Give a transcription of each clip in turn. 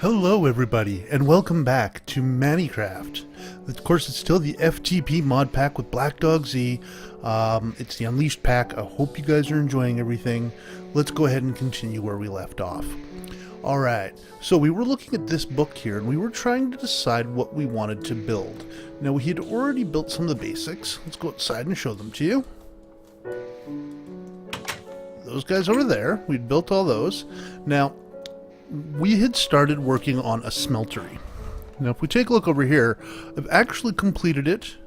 Hello everybody, and welcome back to ManniCraft. Of course, it's still the FTB mod pack with Black Dog Z. It's the Unleashed pack. I hope you guys are enjoying everything. Let's go ahead and continue where we left off. Alright, so we were looking at this book here, and we were trying to decide what we wanted to build. Now, we had already built some of the basics. Let's go outside and show them to you. Those guys over there, we'd built all those. Now, we had started working on a smeltery. Now, if we take a look over here, I've actually completed it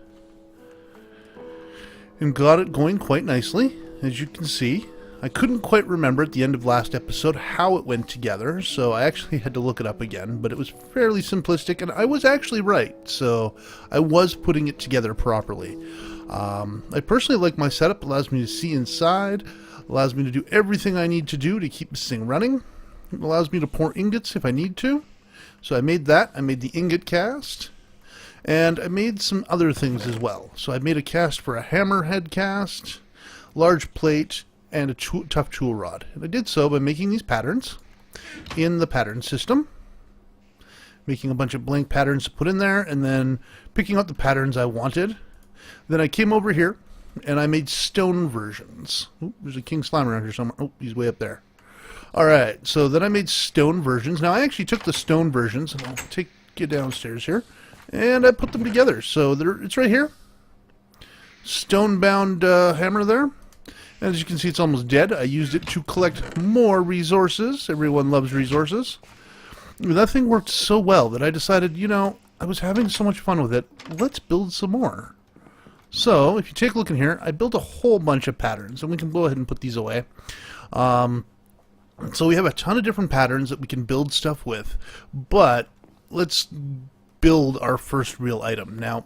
and got it going quite nicely, as you can see. I couldn't quite remember at the end of last episode how it went together, so I actually had to look it up again, but it was fairly simplistic, and I was actually right, so I was putting it together properly. I personally like my setup. It allows me to see inside, allows me to do everything I need to do to keep this thing running. It allows me to pour ingots if I need to. So I made that. I made the ingot cast. And I made some other things as well. So I made a cast for a hammerhead cast, large plate, and a tough tool rod. And I did so by making these patterns in the pattern system. Making a bunch of blank patterns to put in there, and then picking out the patterns I wanted. Then I came over here, and I made stone versions. Ooh, there's a king slime around here somewhere. Oh, he's way up there. Alright, so then I made stone versions. Now, I actually took the stone versions, and I'll take you downstairs here, and I put them together. So it's right here. Stone-bound hammer there. As you can see, it's almost dead. I used it to collect more resources. Everyone loves resources. That thing worked so well that I decided, you know, I was having so much fun with it. Let's build some more. So, if you take a look in here, I built a whole bunch of patterns, and we can go ahead and put these away. So we have a ton of different patterns that we can build stuff with, but let's build our first real item. Now,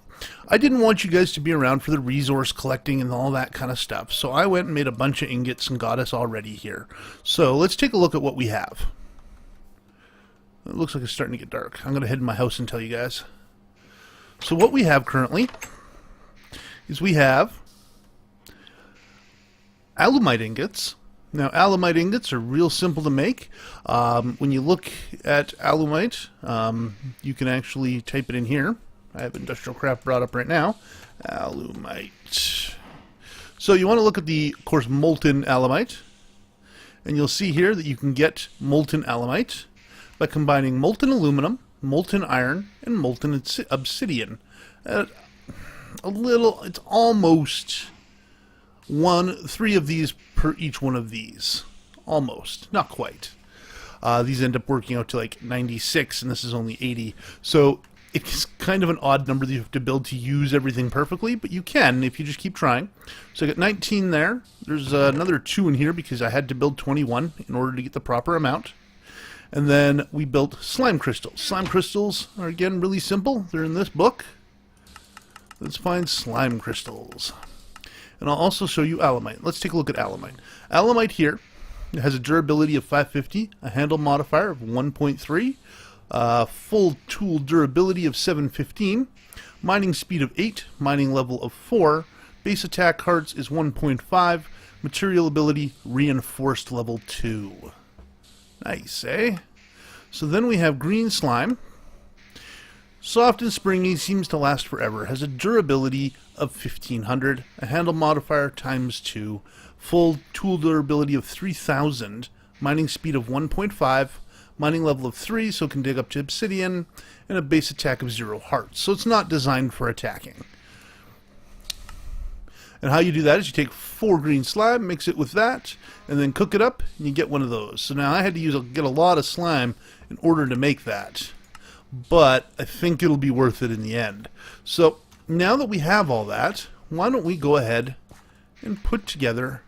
I didn't want you guys to be around for the resource collecting and all that kind of stuff, so I went and made a bunch of ingots and got us all ready here. So let's take a look at what we have. It looks like it's starting to get dark. I'm going to head in my house and tell you guys. So what we have currently is we have alumite ingots. Now, alumite ingots are real simple to make. When you look at alumite, you can actually type it in here. I have Industrial Craft brought up right now. Alumite. So you want to look at the, of course, molten alumite. And you'll see here that you can get molten alumite by combining molten aluminum, molten iron, and molten obsidian. It's almost 3 of these per each one of these. Almost. Not quite. These end up working out to like 96, and this is only 80. So it's kind of an odd number that you have to build to use everything perfectly, but you can if you just keep trying. So I got 19 there. There's another 2 in here because I had to build 21 in order to get the proper amount. And then we built slime crystals. Slime crystals are, again, really simple. They're in this book. Let's find slime crystals. And I'll also show you alumite. Let's take a look at alumite. Alumite here has a durability of 550, a handle modifier of 1.3, full tool durability of 715, mining speed of 8, mining level of 4, base attack hearts is 1.5, material ability reinforced level 2. Nice, eh? So then we have green slime. Soft and springy, seems to last forever, has a durability of 1500, a handle modifier times 2, full tool durability of 3000, mining speed of 1.5, mining level of 3, so it can dig up to obsidian, and a base attack of 0 hearts. So it's not designed for attacking. And how you do that is you take 4 green slime, mix it with that, and then cook it up, and you get one of those. So now I had to get a lot of slime in order to make that. But I think it'll be worth it in the end. So now that we have all that, why don't we go ahead and put together...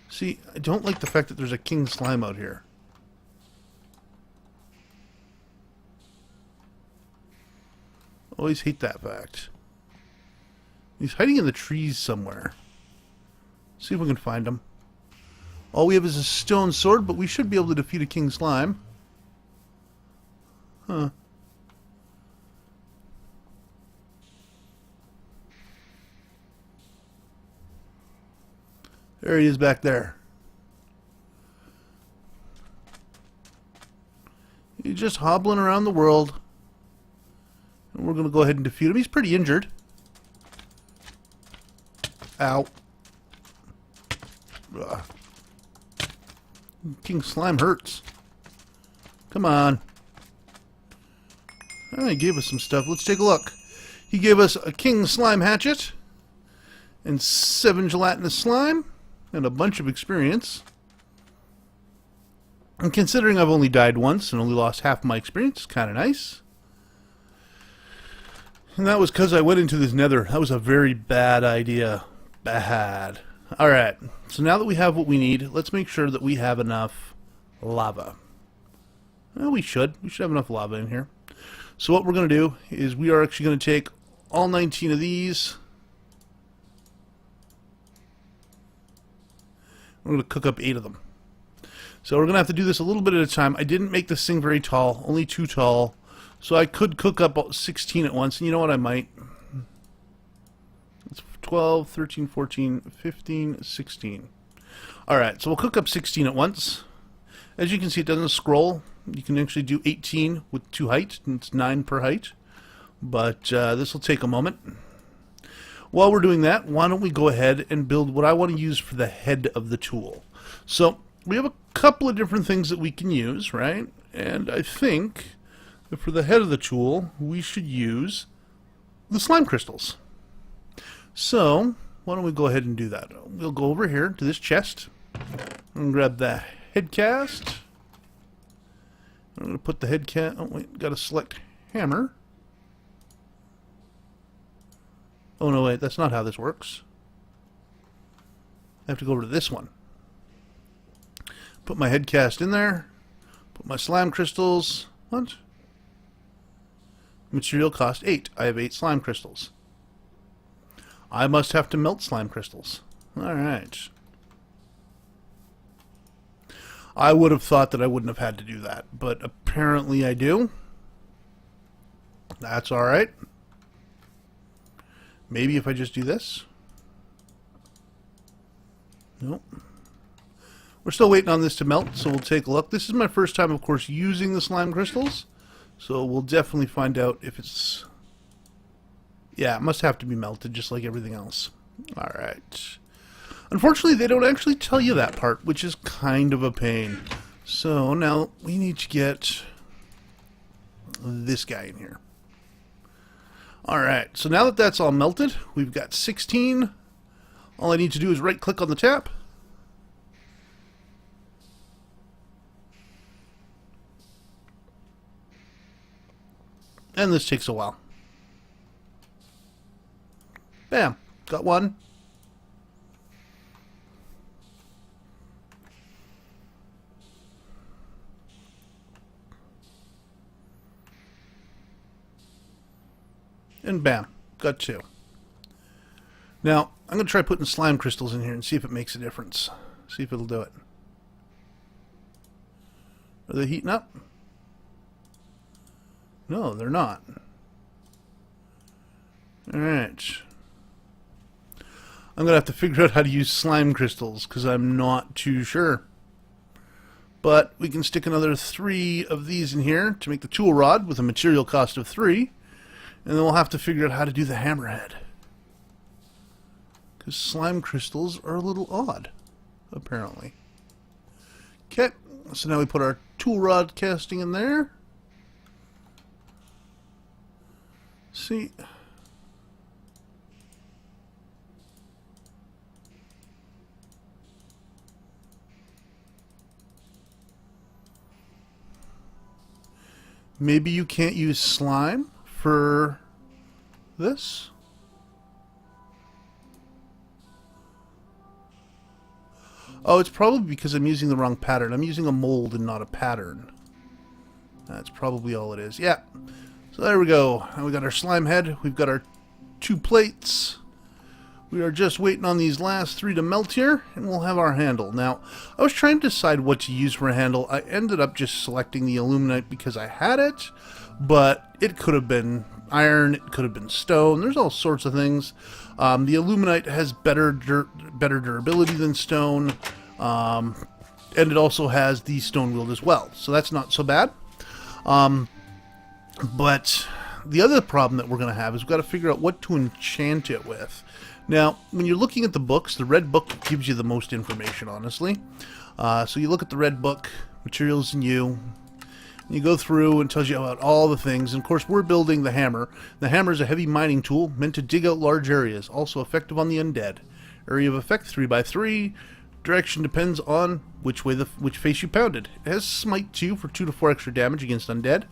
See, I don't like the fact that there's a king slime out here. Always hate that fact. He's hiding in the trees somewhere. See if we can find him. All we have is a stone sword, but we should be able to defeat a king slime. Huh. There he is back there. He's just hobbling around the world. And we're going to go ahead and defeat him. He's pretty injured. Ow. Ugh. King Slime hurts. Come on. Oh, he gave us some stuff. Let's take a look. He gave us a King Slime hatchet and 7 gelatinous slime and a bunch of experience. And considering I've only died once and only lost half my experience, it's kind of nice. And that was because I went into this nether. That was a very bad idea. Bad. Alright, so now that we have what we need, let's make sure that we have enough lava. Well, we should. We should have enough lava in here. So what we're going to do is we are actually going to take all 19 of these. We're going to cook up 8 of them. So we're going to have to do this a little bit at a time. I didn't make this thing very tall, only 2 tall. So I could cook up 16 at once, and you know what, I might. It's 12, 13, 14, 15, 16. Alright, so we'll cook up 16 at once. As you can see, it doesn't scroll. You can actually do 18 with 2 height, and it's 9 per height. But this will take a moment. While we're doing that, why don't we go ahead and build what I want to use for the head of the tool. So we have a couple of different things that we can use, right? And I think that for the head of the tool, we should use the slime crystals. So why don't we go ahead and do that? We'll go over here to this chest and grab the head cast. I'm going to put the head cast. Oh wait, got to select hammer. Oh no, wait, that's not how this works. I have to go over to this one. Put my head cast in there. Put my slime crystals. What? Material cost 8. I have 8 slime crystals. I must have to melt slime crystals. Alright. I would have thought that I wouldn't have had to do that, but apparently I do. That's alright. Maybe if I just do this. Nope. We're still waiting on this to melt, so we'll take a look. This is my first time, of course, using the slime crystals, so we'll definitely find out if it's... Yeah, it must have to be melted, just like everything else. Alright. Unfortunately, they don't actually tell you that part, which is kind of a pain. So now we need to get this guy in here. Alright, so now that that's all melted, we've got 16. All I need to do is right-click on the tap. And this takes a while. Bam, got one. And bam, got 2. Now, I'm going to try putting slime crystals in here and see if it makes a difference. See if it'll do it. Are they heating up? No, they're not. Alright. I'm going to have to figure out how to use slime crystals, because I'm not too sure. But we can stick another 3 of these in here to make the tool rod with a material cost of 3. And then we'll have to figure out how to do the hammerhead. Because slime crystals are a little odd, apparently. Okay, so now we put our tool rod casting in there. See. Maybe you can't use slime for this. Oh, it's probably because I'm using the wrong pattern. I'm using a mold and not a pattern. That's probably all it is. Yeah. So there we go. Now we got our slime head. We've got our 2 plates. We are just waiting on these last 3 to melt here, and we'll have our handle. Now, I was trying to decide what to use for a handle. I ended up just selecting the aluminite because I had it, but it could have been iron, it could have been stone. There's all sorts of things. The aluminite has better durability than stone, and it also has the stone wield as well, so that's not so bad. But the other problem that we're going to have is we've got to figure out what to enchant it with. Now, when you're looking at the books, the red book gives you the most information, honestly. So you look at the red book, materials and you go through and tells you about all the things. And of course, we're building the hammer. The hammer is a heavy mining tool meant to dig out large areas, also effective on the undead. Area of effect 3x3. Direction depends on which face you pounded. It has smite 2 for 2 to 4 extra damage against undead,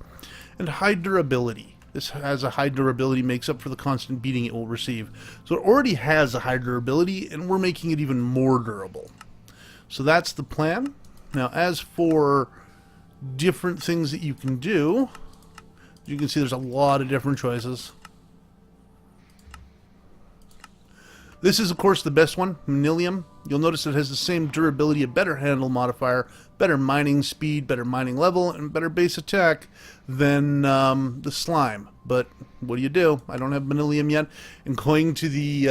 and high durability. This has a high durability, makes up for the constant beating it will receive. So it already has a high durability, and we're making it even more durable. So that's the plan. Now, as for different things that you can do, you can see there's a lot of different choices. This is, of course, the best one, Nucleum. You'll notice it has the same durability, a better handle modifier, better mining speed, better mining level, and better base attack than the slime. But what do? I don't have Nucleum yet. And going to the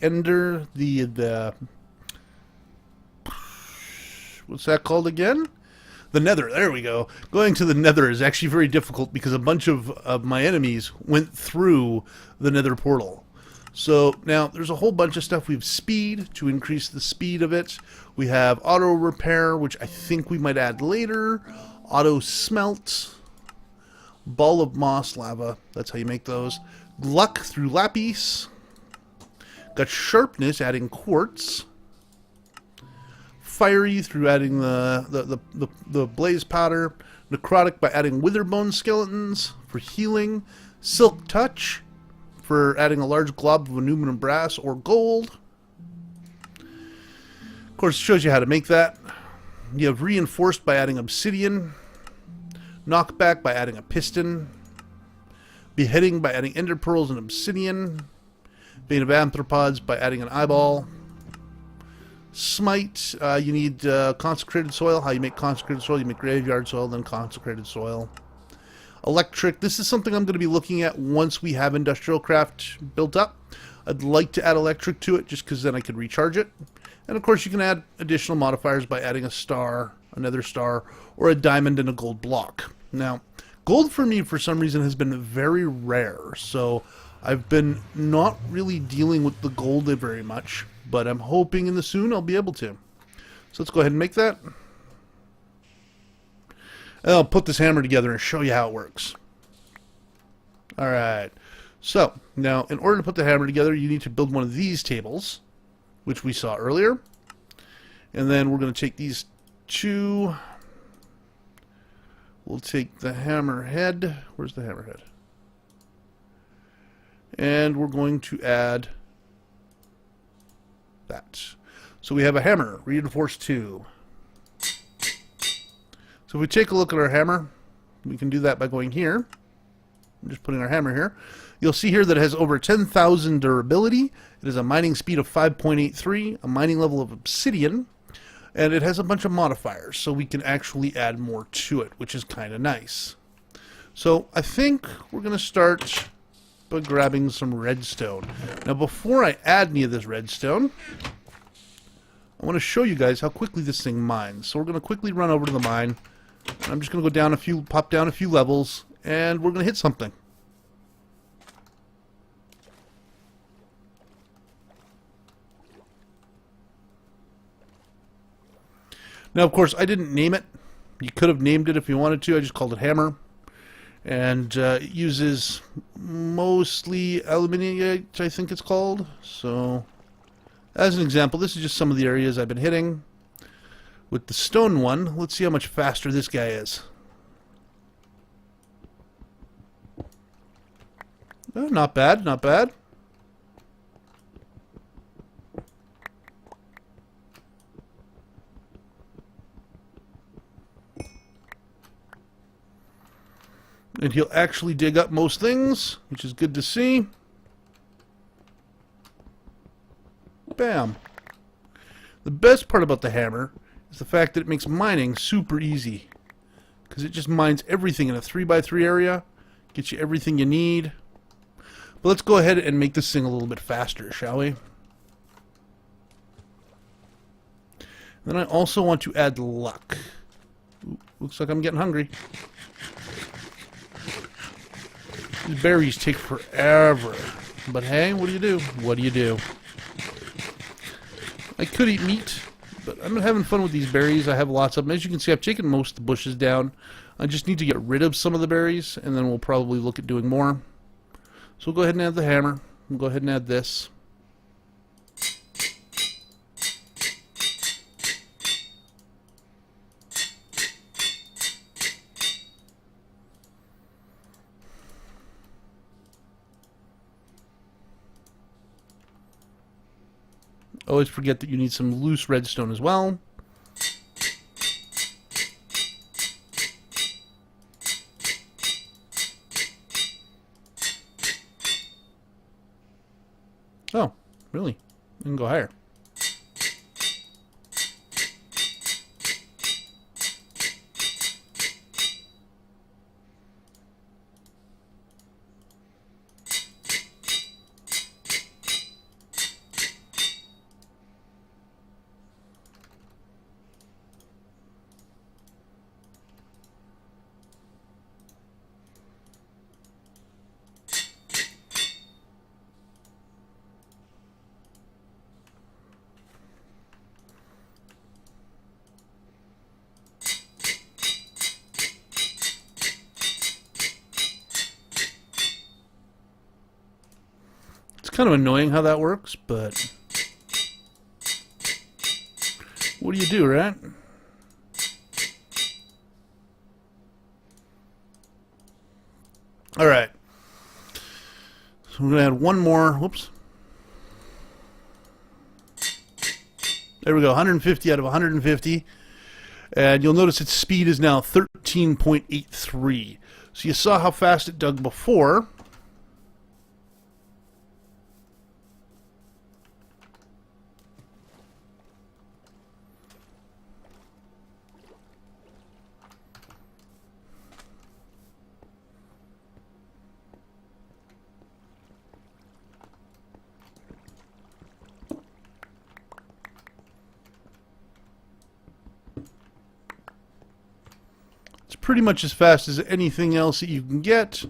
Ender, what's that called again? The Nether. There we go. Going to the Nether is actually very difficult because a bunch of my enemies went through the Nether portal. So now there's a whole bunch of stuff. We have speed to increase the speed of it. We have auto repair, which I think we might add later. Auto smelt. Ball of moss lava. That's how you make those. Luck through lapis. Got sharpness, adding quartz. Fiery through adding the blaze powder. Necrotic by adding witherbone skeletons for healing. Silk touch for adding a large glob of aluminum, brass, or gold. Of course, it shows you how to make that. You have reinforced by adding obsidian. Knockback by adding a piston. Beheading by adding ender pearls and obsidian. Bane of arthropods by adding an eyeball. Smite, you need consecrated soil. How you make consecrated soil? You make graveyard soil, then consecrated soil. Electric, this is something I'm going to be looking at once we have Industrial Craft built up. I'd like to add electric to it just because then I could recharge it. And of course you can add additional modifiers by adding a star, another star, or a diamond and a gold block. Now, gold for me for some reason has been very rare, so I've been not really dealing with the gold very much, but I'm hoping in the soon I'll be able to. So let's go ahead and make that. And I'll put this hammer together and show you how it works. Alright, so now in order to put the hammer together you need to build one of these tables, which we saw earlier. And then we're going to take these two. We'll take the hammer head. Where's the hammer head? And we're going to add that. So we have a hammer, reinforced 2. So if we take a look at our hammer, we can do that by going here. I'm just putting our hammer here. You'll see here that it has over 10,000 durability. It has a mining speed of 5.83, a mining level of obsidian, and it has a bunch of modifiers, so we can actually add more to it, which is kind of nice. So I think we're going to start by grabbing some redstone. Now before I add any of this redstone, I want to show you guys how quickly this thing mines. So we're going to quickly run over to the mine. And I'm just going to go down pop down a few levels, and we're going to hit something. Now, of course, I didn't name it. You could have named it if you wanted to. I just called it hammer. And it uses mostly aluminite, I think it's called. So, as an example, this is just some of the areas I've been hitting. With the stone one, let's see how much faster this guy is. Oh, not bad, not bad. And he'll actually dig up most things, which is good to see. Bam. The best part about the hammer is the fact that it makes mining super easy. Because it just mines everything in a 3x3 area. Gets you everything you need. But let's go ahead and make this thing a little bit faster, shall we? Then I also want to add luck. Looks like I'm getting hungry. These berries take forever. But hey, what do you do? What do you do? I could eat meat, but I'm having fun with these berries. I have lots of them. As you can see, I've taken most of the bushes down. I just need to get rid of some of the berries, and then we'll probably look at doing more. So we'll go ahead and add the hammer. We'll go ahead and add this. Always forget that you need some loose redstone as well. Oh, really? We can go higher. Kind of annoying how that works, but what do you do, right? All right. So we're going to add one more. Whoops. There we go, 150 out of 150. And you'll notice its speed is now 13.83. So you saw how fast it dug before. Pretty much as fast as anything else that you can get.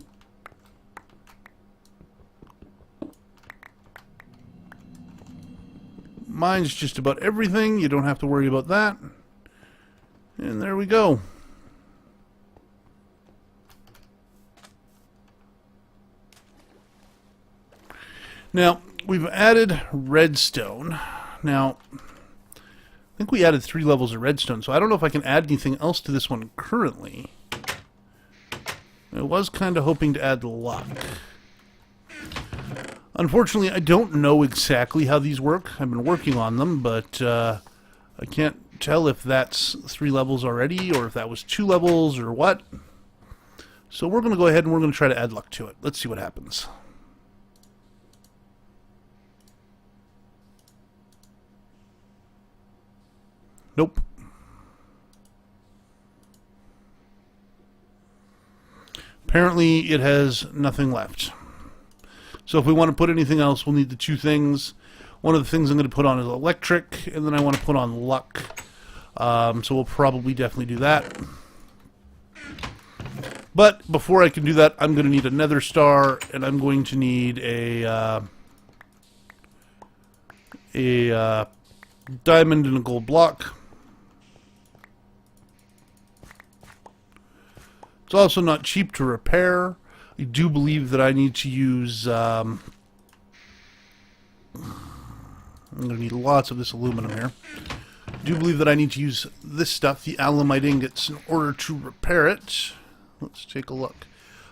Mine's just about everything. You don't have to worry about that. And there we go. Now, we've added redstone. Now, I think we added 3 levels of redstone, so I don't know if I can add anything else to this one currently. I was kind of hoping to add luck. Unfortunately, I don't know exactly how these work. I've been working on them, but I can't tell if that's 3 levels already, or if that was 2 levels, or what. So we're going to go ahead and we're going to try to add luck to it. Let's see what happens. Nope. Apparently it has nothing left. So if we want to put anything else, we'll need the 2 things. One of the things I'm going to put on is electric, and then I want to put on luck. So we'll probably definitely do that. But before I can do that, I'm going to need a nether star, and I'm going to need a diamond and a gold block. It's also not cheap to repair. I do believe that I need to use... I'm going to need lots of this aluminum here. I do believe that I need to use this stuff, the aluminite ingots, in order to repair it. Let's take a look.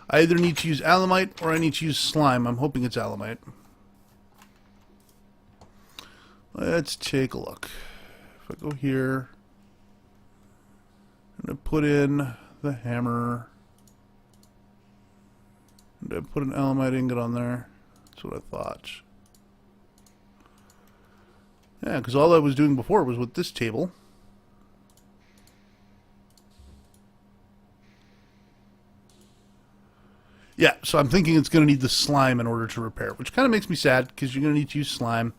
I either need to use aluminite or I need to use slime. I'm hoping it's aluminite. Let's take a look. If I go here, I'm going to put in the hammer, and I put an aluminite ingot on there. That's what I thought. Yeah, because all I was doing before was with this table. Yeah, so I'm thinking it's going to need the slime in order to repair, which kind of makes me sad, because you're going to need to use slime,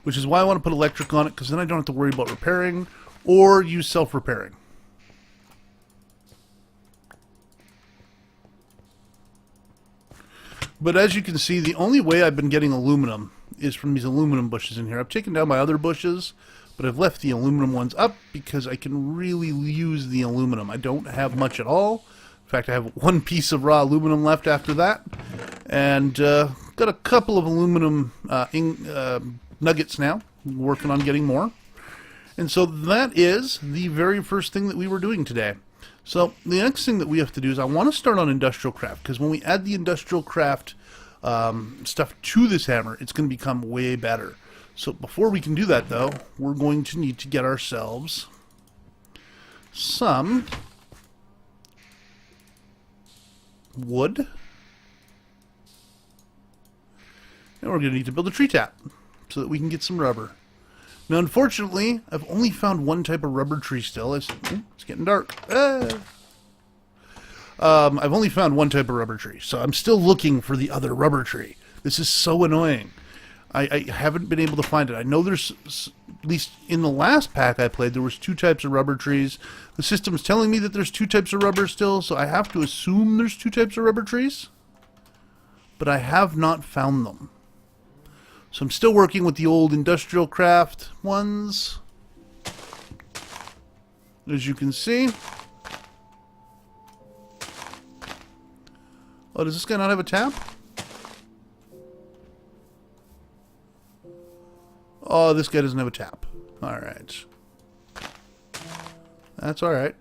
which is why I want to put electric on it, because then I don't have to worry about repairing or use self-repairing. But as you can see, the only way I've been getting aluminum is from these aluminum bushes in here. I've taken down my other bushes, but I've left the aluminum ones up because I can really use the aluminum. I don't have much at all. In fact, I have one piece of raw aluminum left after that. And got a couple of aluminum nuggets now. Working on getting more. And so that is the very first thing that we were doing today. So the next thing that we have to do is I want to start on industrial craft, because when we add the industrial craft stuff to this hammer, it's going to become way better. So before we can do that, though, we're going to need to get ourselves some wood. And we're going to need to build a tree tap so that we can get some rubber. Now, unfortunately, I've only found one type of rubber tree still. It's getting dark. I've only found one type of rubber tree, so I'm still looking for the other rubber tree. This is so annoying. I haven't been able to find it. I know there's, at least in the last pack I played, there was 2 types of rubber trees. The system's telling me that there's 2 types of rubber still, so I have to assume there's 2 types of rubber trees. But I have not found them. So I'm still working with the old industrial craft ones. As you can see. Oh, does this guy not have a tap? Oh, this guy doesn't have a tap. Alright. That's alright.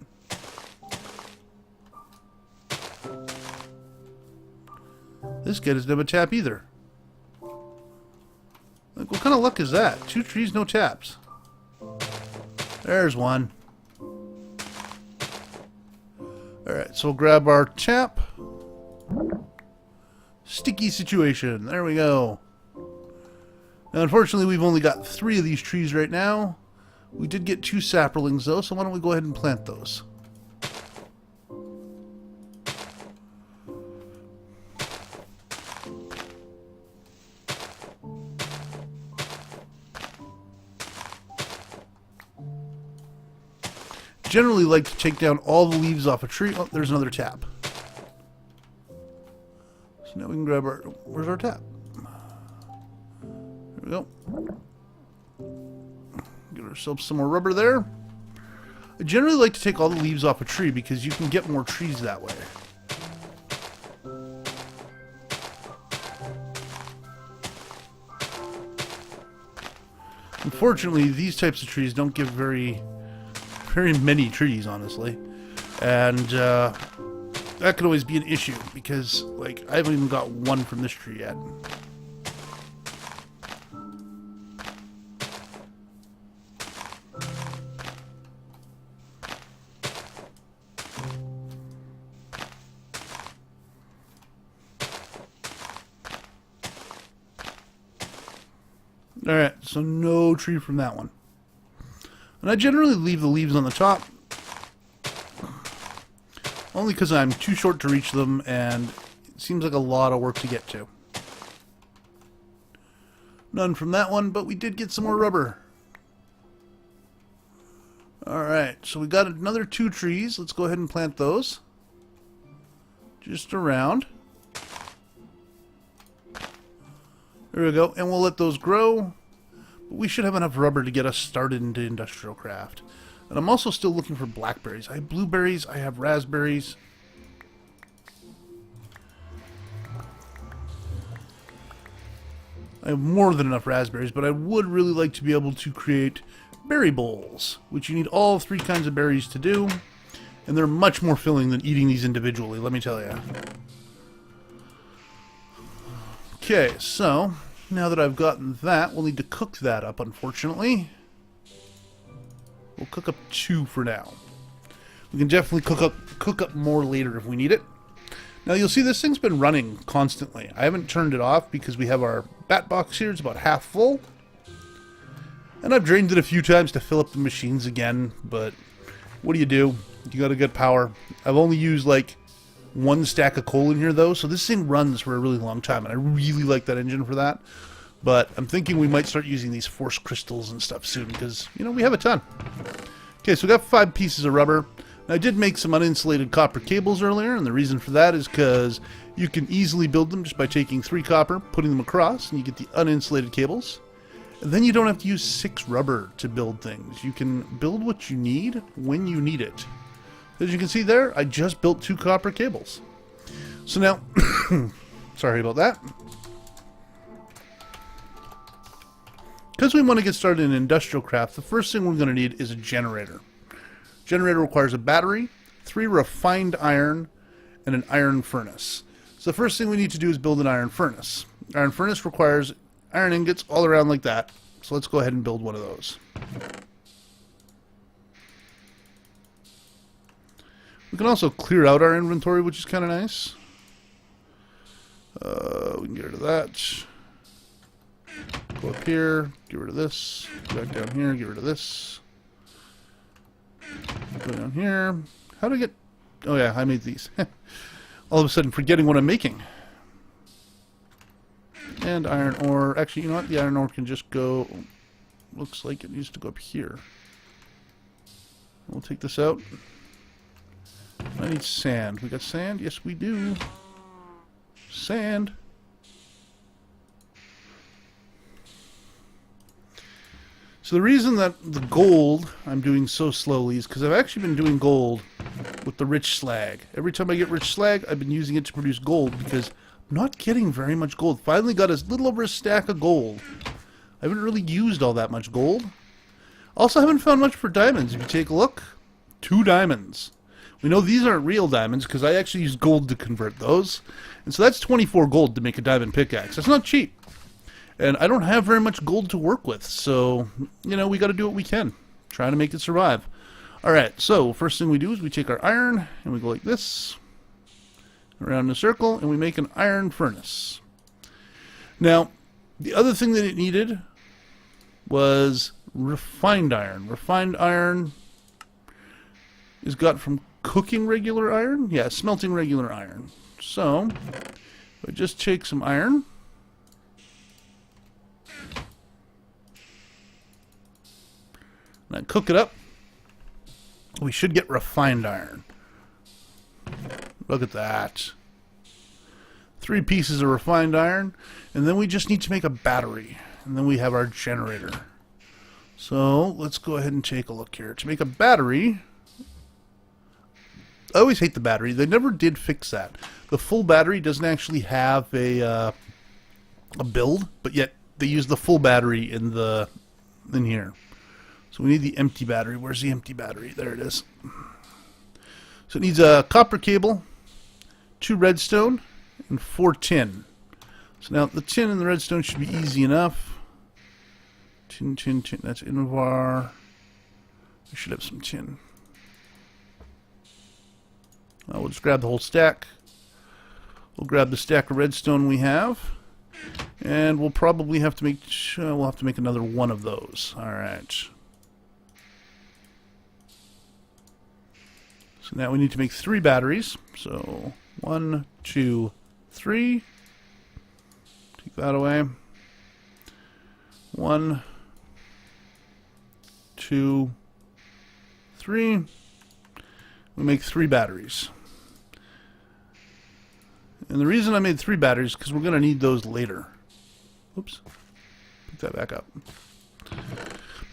This guy doesn't have a tap either. Like, what kind of luck is that? 2 trees, no taps. There's one. Alright, so we'll grab our tap. Sticky situation. There we go. Now, unfortunately, we've only got 3 of these trees right now. We did get 2 saplings, though, so why don't we go ahead and plant those? Generally like to take down all the leaves off a tree. Oh, there's another tap. So now we can grab our... Where's our tap? There we go. Get ourselves some more rubber there. I generally like to take all the leaves off a tree because you can get more trees that way. Unfortunately, these types of trees don't give very many trees, honestly, and that could always be an issue because, like, I haven't even got one from this tree yet. Alright, so no tree from that one. And I generally leave the leaves on the top, only because I'm too short to reach them, and it seems like a lot of work to get to. None from that one, but we did get some more rubber. Alright, so we got another 2 trees. Let's go ahead and plant those. Just around. There we go, and we'll let those grow. We should have enough rubber to get us started into industrial craft. And I'm also still looking for blackberries. I have blueberries, I have raspberries. I have more than enough raspberries, but I would really like to be able to create berry bowls, which you need all 3 kinds of berries to do. And they're much more filling than eating these individually, let me tell you. Okay, so now that I've gotten that, we'll need to cook that up, unfortunately. We'll cook up 2 for now. We can definitely cook up more later if we need it. Now you'll see this thing's been running constantly. I haven't turned it off because we have our bat box here. It's about half full. And I've drained it a few times to fill up the machines again, but what do? You gotta get power. I've only used like 1 stack of coal in here though, so this thing runs for a really long time, and I really like that engine for that. But I'm thinking we might start using these force crystals and stuff soon because, you know, we have a ton. Okay, so we got 5 pieces of rubber. Now, I did make some uninsulated copper cables earlier, and the reason for that is because you can easily build them just by taking 3 copper, putting them across, and you get the uninsulated cables. And then you don't have to use 6 rubber to build things. You can build what you need when you need it. As you can see there, I just built 2 copper cables. So now, sorry about that. Because we want to get started in industrial craft, the first thing we're going to need is a generator. Generator requires a battery, 3 refined iron, and an iron furnace. So the first thing we need to do is build an iron furnace. Iron furnace requires iron ingots all around like that. So let's go ahead and build one of those. We can also clear out our inventory, which is kind of nice. We can get rid of that. Go up here, get rid of this. Go back down here, get rid of this. Go down here. How do I get... Oh yeah, I made these. All of a sudden forgetting what I'm making. And iron ore. Actually, you know what? The iron ore can just go... Looks like it needs to go up here. We'll take this out. I need sand. We got sand? Yes, we do. Sand. So the reason that the gold I'm doing so slowly is because I've actually been doing gold with the rich slag. Every time I get rich slag, I've been using it to produce gold because I'm not getting very much gold. Finally got a little over a stack of gold. I haven't really used all that much gold. Also haven't found much for diamonds. If you take a look, 2 diamonds. We know these aren't real diamonds because I actually used gold to convert those. And so that's 24 gold to make a diamond pickaxe. That's not cheap. And I don't have very much gold to work with, so, you know, we got to do what we can. Try to make it survive. Alright, so first thing we do is we take our iron, and we go like this, around in a circle, and we make an iron furnace. Now, the other thing that it needed was refined iron. Refined iron is got from cooking regular iron? Yeah, smelting regular iron. So, I just take some iron, and I cook it up. We should get refined iron. Look at that. 3 pieces of refined iron. And then we just need to make a battery. And then we have our generator. So let's go ahead and take a look here. To make a battery, I always hate the battery. They never did fix that. The full battery doesn't actually have a build, but yet they use the full battery in here. So we need the empty battery. Where's the empty battery? There it is. So it needs a copper cable, 2 redstone, and 4 tin. So now the tin and the redstone should be easy enough. Tin, tin, tin. That's Invar. We should have some tin. We'll just grab the whole stack. We'll grab the stack of redstone we have. And we'll probably have to make... we'll have to make another one of those. Alright. So now we need to make 3 batteries. So 1, 2, 3. Take that away. 1, 2, 3. We make 3 batteries. And the reason I made 3 batteries is because we're going to need those later. Oops. Pick that back up.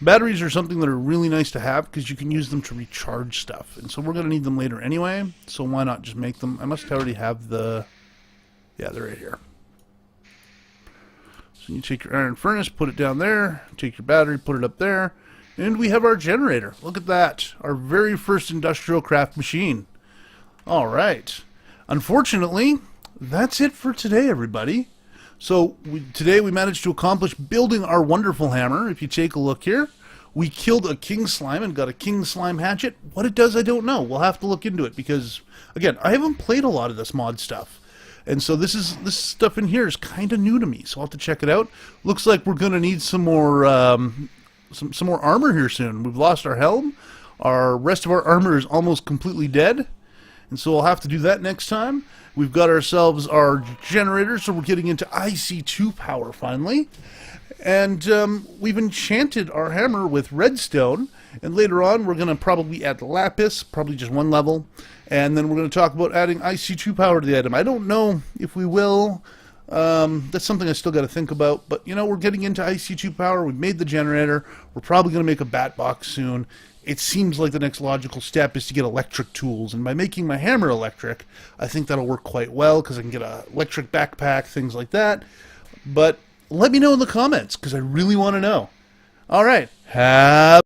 Batteries are something that are really nice to have because you can use them to recharge stuff. And so we're going to need them later anyway, so why not just make them? I must already have the... Yeah, they're right here. So you take your iron furnace, put it down there, take your battery, put it up there, and we have our generator. Look at that. Our very first industrial craft machine. Alright. Unfortunately, that's it for today, everybody. So today we managed to accomplish building our wonderful hammer. If you take a look here, we killed a king slime and got a king slime hatchet. What it does, I don't know. We'll have to look into it because, again, I haven't played a lot of this mod stuff. And so this stuff in here is kind of new to me, so I'll have to check it out. Looks like we're going to need some more some more armor here soon. We've lost our helm. Our rest of our armor is almost completely dead. And so we'll have to do that next time. We've got ourselves our generator, so we're getting into IC2 power finally. And we've enchanted our hammer with redstone. And later on, we're going to probably add lapis, probably just one level. And then we're going to talk about adding IC2 power to the item. I don't know if we will. That's something I still got to think about. But, you know, we're getting into IC2 power. We've made the generator. We're probably going to make a bat box soon. It seems like the next logical step is to get electric tools. And by making my hammer electric, I think that'll work quite well because I can get an electric backpack, things like that. But let me know in the comments because I really want to know. All right. Have